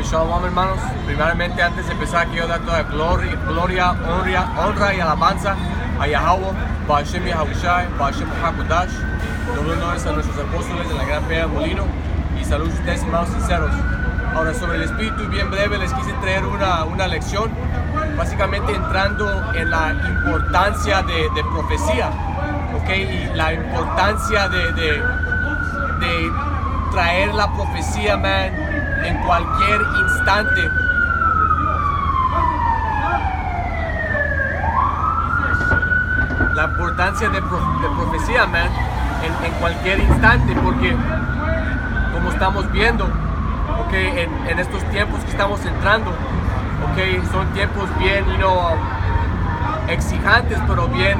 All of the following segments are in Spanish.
Shalom, hermanos. Primeramente, antes de empezar, quiero dar toda gloria, honra y alabanza a Yahweh, Ba'ashem Yahushai, Ba'ashem HaKodash. Doble honores a nuestros apóstoles de la Gran Pega del Molino y saludos a ustedes, hermanos sinceros. Ahora, sobre el espíritu, bien breve, les quise traer una lección, básicamente entrando en la importancia de profecía, ¿ok? Y la importancia de traer la profecía, man, en cualquier instante. La importancia de profecía, man, en cualquier instante, porque como estamos viendo, okay, en estos tiempos que estamos entrando, okay, son tiempos bien, exigentes, pero bien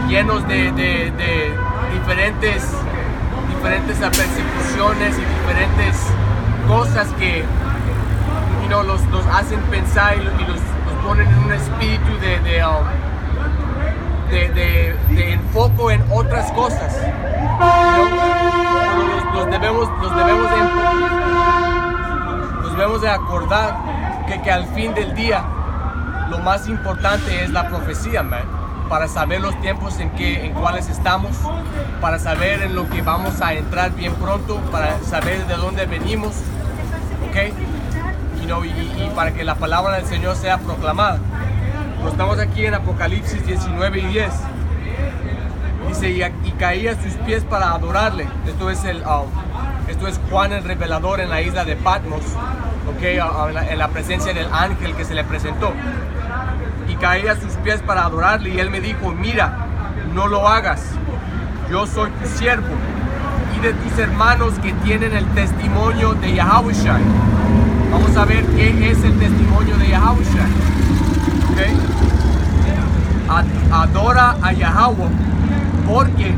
llenos de diferentes persecuciones y diferentes cosas que los hacen pensar y los ponen en un espíritu de enfoco en otras cosas. Nos debemos de acordar que al fin del día lo más importante es la profecía, man, para saber los tiempos en cuales estamos, para saber en lo que vamos a entrar bien pronto, para saber de dónde venimos, ¿ok? Y para que la palabra del Señor sea proclamada. Estamos aquí en Apocalipsis 19 y 10. Dice, y caía a sus pies para adorarle. Esto es Juan el revelador en la isla de Patmos, ¿okay? En la presencia del ángel que se le presentó. Y caía a sus pies para adorarle, y él me dijo, mira, no lo hagas, yo soy tu siervo y de tus hermanos que tienen el testimonio de Yahushua. Vamos a ver qué es el testimonio de Yahushua. ¿Okay? Adora a Yahweh, porque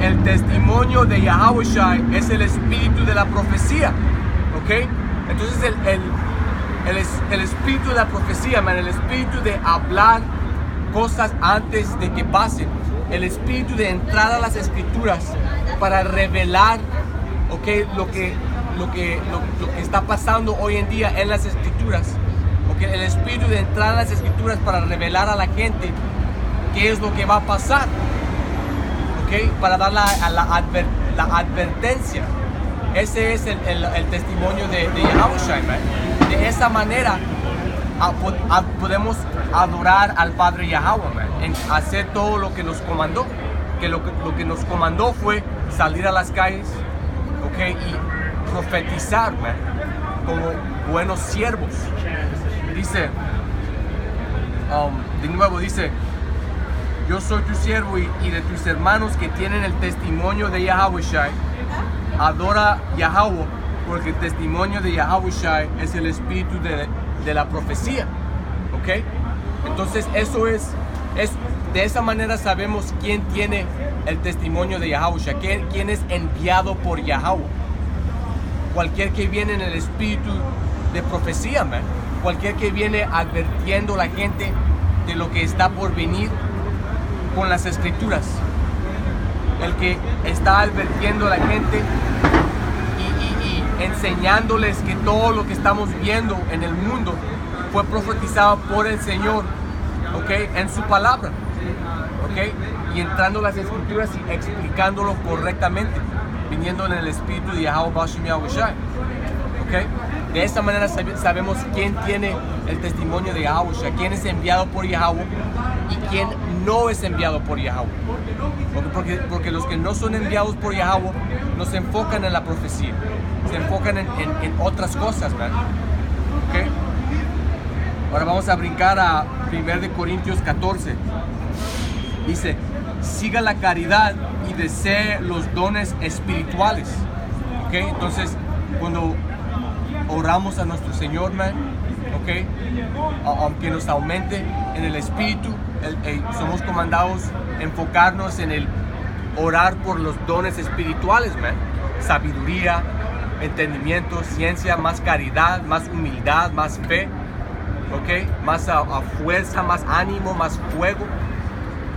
el testimonio de Yahushua es el espíritu de la profecía. ¿Okay? Entonces el espíritu de la profecía, man, el espíritu de hablar cosas antes de que pasen, el espíritu de entrar a las escrituras para revelar, okay, lo que está pasando hoy en día en las escrituras, okay, el espíritu de entrar a las escrituras para revelar a la gente qué es lo que va a pasar, okay, para dar la advertencia. Ese es el testimonio de Yahushua, man. De esa manera podemos adorar al Padre Yahweh, man, en hacer todo lo que nos comandó. Que lo que nos comandó fue salir a las calles, okay, y profetizar, man, como buenos siervos. Dice, de nuevo dice, yo soy tu siervo y de tus hermanos que tienen el testimonio de Yahushua. Adora Yahweh, porque el testimonio de Yahushua es el espíritu de la profecía, ¿ok? Entonces eso es de esa manera sabemos quién tiene el testimonio de Yahushua, quién es enviado por Yahweh. Cualquier que viene en el espíritu de profecía, man, cualquier que viene advirtiendo a la gente de lo que está por venir con las escrituras, el que está advirtiendo a la gente y enseñándoles que todo lo que estamos viendo en el mundo fue profetizado por el Señor, ¿okay? En su palabra, ¿okay? Y entrando a las escrituras y explicándolo correctamente, viniendo en el espíritu de Yahweh Ba'ashem Yahushai, ¿okay? De esta manera sabemos quién tiene el testimonio de Yahushua, quién es enviado por Yahweh y quién no es enviado por Yahweh. Porque los que no son enviados por Yahweh no se enfocan en la profecía, se enfocan en otras cosas, ¿verdad? ¿Okay? Ahora vamos a brincar a 1 Corintios 14. Dice, siga la caridad y desee los dones espirituales. ¿Okay? Entonces, cuando oramos a nuestro Señor, man, ¿okay? Aunque nos aumente en el espíritu, somos comandados a enfocarnos en el orar por los dones espirituales, man. Sabiduría, entendimiento, ciencia, más caridad, más humildad, más fe, ¿okay? Más fuerza, más ánimo, más fuego,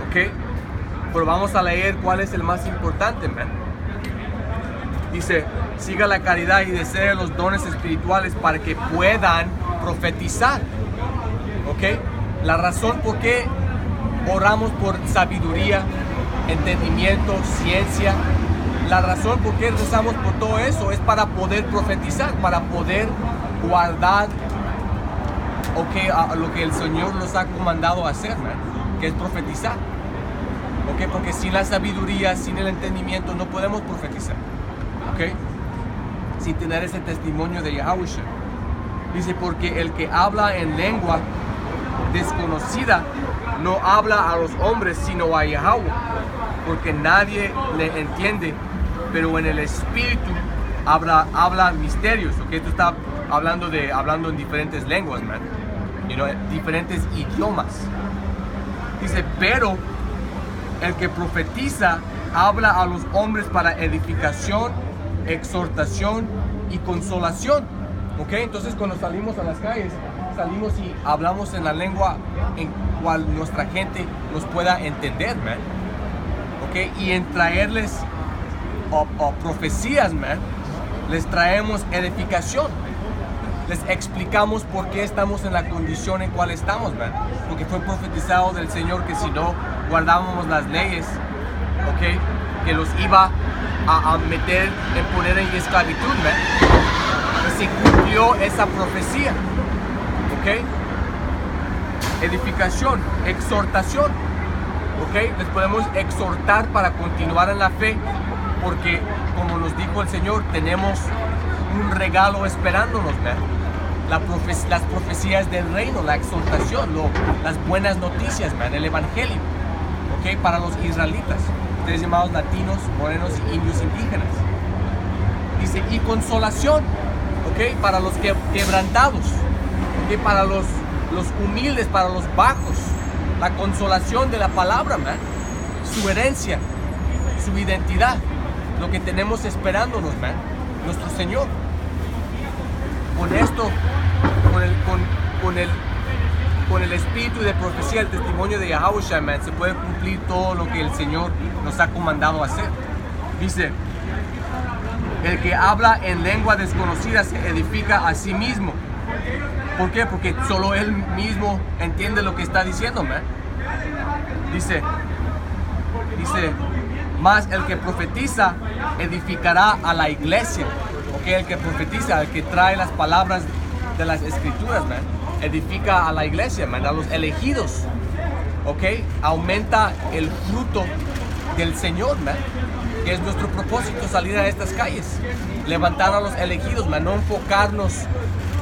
¿okay? Pero vamos a leer cuál es el más importante, man. Dice, siga la caridad y desee los dones espirituales para que puedan profetizar. ¿Ok? La razón por qué oramos por sabiduría, entendimiento, ciencia, la razón por qué rezamos por todo eso es para poder profetizar, para poder guardar lo que el Señor nos ha comandado a hacer, man, que es profetizar. ¿Ok? Porque sin la sabiduría, sin el entendimiento, no podemos profetizar. ¿Ok? Sin tener ese testimonio de Yahweh. Dice, porque el que habla en lengua desconocida no habla a los hombres sino a Yahweh, porque nadie le entiende, pero en el espíritu habla misterios. ¿Ok? Tú estás hablando en diferentes lenguas, man. Diferentes idiomas. Dice, pero el que profetiza habla a los hombres para edificación, exhortación y consolación. ¿Ok? Entonces cuando salimos a las calles, salimos y hablamos en la lengua en cual nuestra gente nos pueda entender, man. ¿Ok? Y en traerles profecías, man, les traemos edificación. Les explicamos por qué estamos en la condición en cual estamos, man. Porque fue profetizado del Señor que si no guardábamos las leyes, ¿ok?, que los iba a poner en esclavitud, man. Y se cumplió esa profecía. ¿Ok? Edificación, exhortación. ¿Ok? Les podemos exhortar para continuar en la fe, porque como nos dijo el Señor, tenemos un regalo esperándonos, man. Las profecías del reino, la exhortación, las buenas noticias, man, el evangelio. ¿Ok? Para los israelitas, ustedes llamados latinos, morenos, indios, indígenas. Dice, y consolación, ¿ok?, para los quebrantados, ¿ok?, para los humildes, para los bajos. La consolación de la palabra, man. Su herencia, su identidad, lo que tenemos esperándonos, man, nuestro Señor. Con esto, con el espíritu de profecía, el testimonio de Yahweh, man, se puede cumplir todo lo que el Señor nos ha comandado hacer. Dice, el que habla en lengua desconocida se edifica a sí mismo. ¿Por qué? Porque solo él mismo entiende lo que está diciendo, man. Dice, más el que profetiza edificará a la iglesia. ¿Ok? El que profetiza, el que trae las palabras de las escrituras, man, edifica a la iglesia, man, a los elegidos. ¿Ok? Aumenta el fruto del Señor, man, que es nuestro propósito, salir a estas calles, levantar a los elegidos, man, no enfocarnos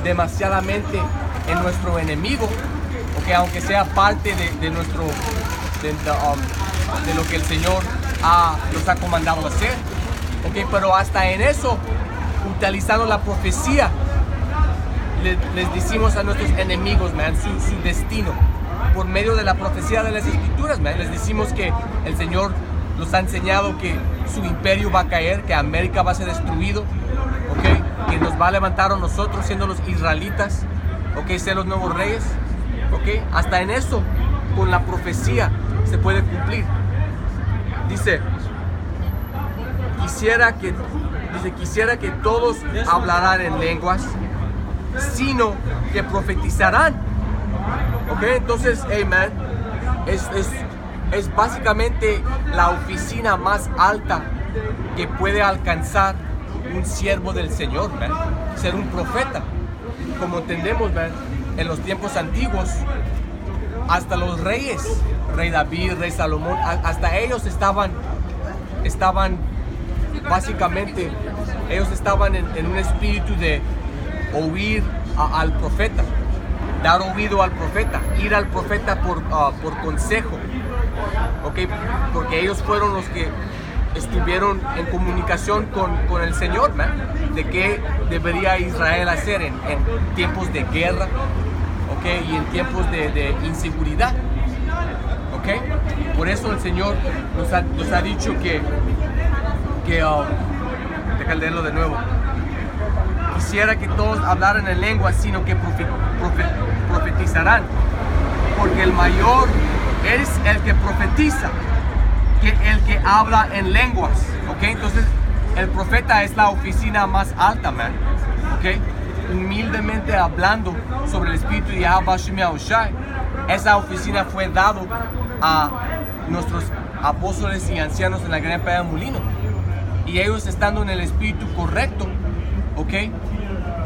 demasiadamente en nuestro enemigo, ¿ok?, aunque sea parte de lo que el Señor nos ha comandado hacer, ¿ok? Pero hasta en eso, utilizando la profecía, les decimos a nuestros enemigos, man, su destino. Por medio de la profecía de las escrituras, man, les decimos que el Señor nos ha enseñado que su imperio va a caer, que América va a ser destruido, ¿ok?, que nos va a levantar a nosotros siendo los israelitas, ¿ok?, ser los nuevos reyes, ¿ok? Hasta en eso, con la profecía, se puede cumplir. Dice, quisiera que todos hablaran en lenguas, sino que profetizarán. ¿Ok? Entonces, hey, man, es básicamente la oficina más alta que puede alcanzar un siervo del Señor, man. Ser un profeta. Como entendemos, man, en los tiempos antiguos, hasta los reyes, rey David, rey Salomón, hasta ellos estaban básicamente, ellos estaban en un espíritu de oír al profeta, dar oído al profeta, ir al profeta por consejo, ¿ok? Porque ellos fueron los que estuvieron en comunicación con el Señor, man, de qué debería Israel hacer en tiempos de guerra, ¿ok?, y en tiempos de inseguridad, ¿ok? Por eso el Señor nos ha dicho que déjame leerlo de nuevo. Quisiera que todos hablaran en lengua, sino que profetizarán, porque el mayor es el que profetiza que el que habla en lenguas, ¿ok? Entonces el profeta es la oficina más alta, man. ¿Okay? Humildemente hablando sobre el espíritu de Yahweh Hashem Yahushai, esa oficina fue dado a nuestros apóstoles y ancianos en la gran pedra de molino, y ellos estando en el espíritu correcto, ¿ok?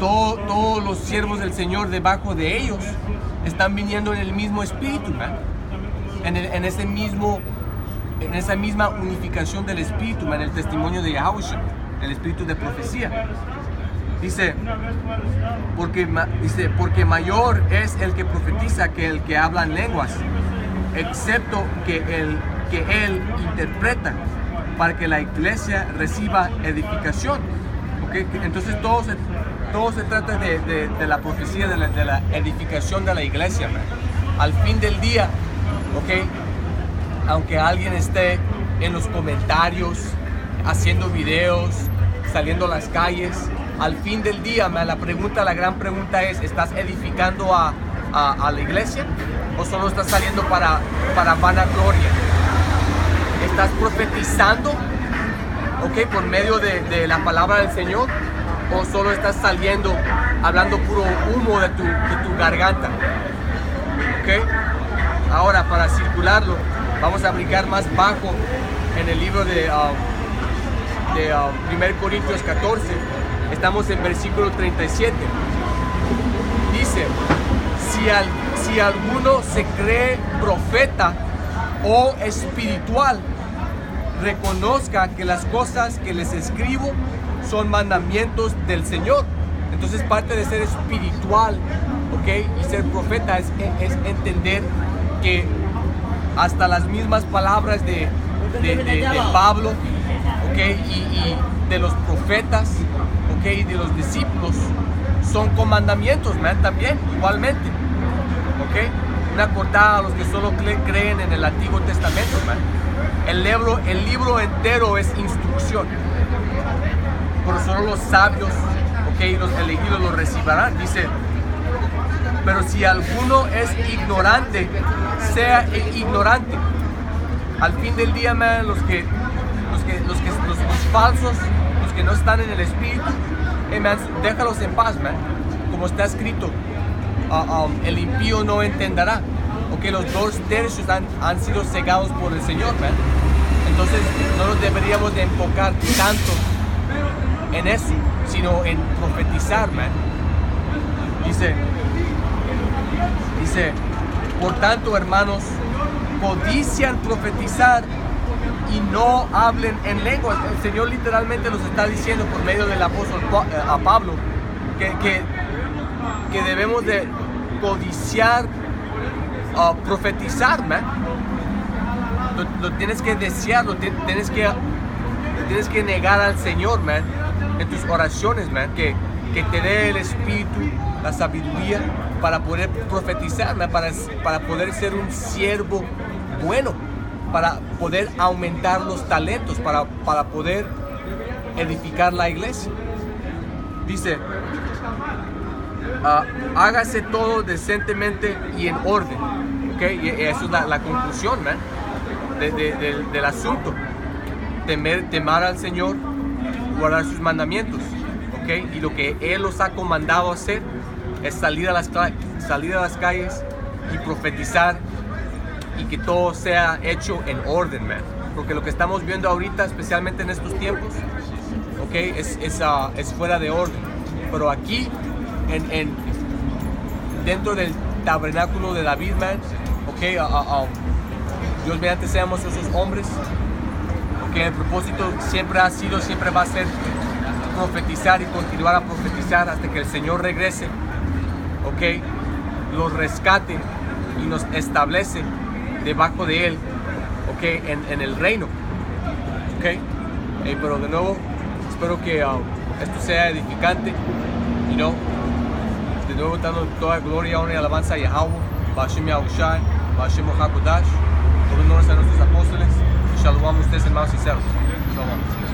Todos los siervos del Señor debajo de ellos están viniendo en el mismo espíritu, man. En esa misma unificación del espíritu, man, el testimonio de Yahweh, el espíritu de profecía. Dice, porque mayor es el que profetiza que el que habla en lenguas, excepto que él interpreta, para que la iglesia reciba edificación. ¿Okay? Entonces todo se trata de la profecía, de la edificación de la iglesia, man. Al fin del día, ¿okay? Aunque alguien esté en los comentarios, haciendo videos, saliendo a las calles, al fin del día, man, la gran pregunta es, ¿estás edificando a la iglesia o solo estás saliendo para vanagloria? ¿Estás profetizando, okay, por medio de la palabra del Señor, o solo estás saliendo hablando puro humo de tu garganta? Okay. Ahora, para circularlo, vamos a brincar más bajo en el libro de 1 Corintios 14. Estamos en versículo 37. Dice, si alguno se cree profeta o espiritual, reconozca que las cosas que les escribo son mandamientos del Señor. Entonces parte de ser espiritual, ¿okay? Y ser profeta es entender que hasta las mismas palabras de Pablo, ¿okay? y de los profetas, ¿okay? Y de los discípulos son comandamientos, man, también, igualmente, ¿okay? Una cortada a los que solo creen en el Antiguo Testamento, man. El libro entero es instrucción, pero solo los sabios, ¿okay? Y los elegidos lo recibirán. Dice, pero si alguno es ignorante, sea ignorante. Al fin del día, man, los falsos, los que no están en el espíritu, man, déjalos en paz, man. Como está escrito, el impío no entenderá. Okay, los 2/3 han sido cegados por el Señor, man. Entonces no nos deberíamos de enfocar tanto en eso, sino en profetizar, man. Dice, por tanto, hermanos, codician profetizar y no hablen en lenguas. El Señor literalmente nos está diciendo por medio del apóstol a Pablo que debemos de codiciar, profetizar, man. Lo tienes que desear, tienes que negar al Señor, man, en tus oraciones, man, que te dé el espíritu, la sabiduría para poder profetizar, man, para poder ser un siervo bueno, para poder aumentar los talentos, para poder edificar la iglesia. Dice, hágase todo decentemente y en orden, ¿okay? Y eso es la conclusión, man, del asunto. Temar al Señor, guardar sus mandamientos, ¿okay? Y lo que Él los ha comandado a hacer es salir a las calles y profetizar, y que todo sea hecho en orden, man. Porque lo que estamos viendo ahorita, especialmente en estos tiempos, ¿okay? es fuera de orden. Pero aquí, dentro del tabernáculo de David, man, ¿okay? Dios mediante seamos esos hombres, que el propósito siempre ha sido, siempre va a ser profetizar y continuar a profetizar hasta que el Señor regrese, ¿okay? Los rescate y nos establece debajo de Él, ¿okay? En el reino, ¿okay? Pero de nuevo, espero que esto sea edificante, de nuevo dando toda gloria, honra y alabanza a Yahweh, Hashem Yahushai, Hashem HaKodash, por honor a nuestros apóstoles. Shalom a ustedes, hermanos sinceros. Shalom.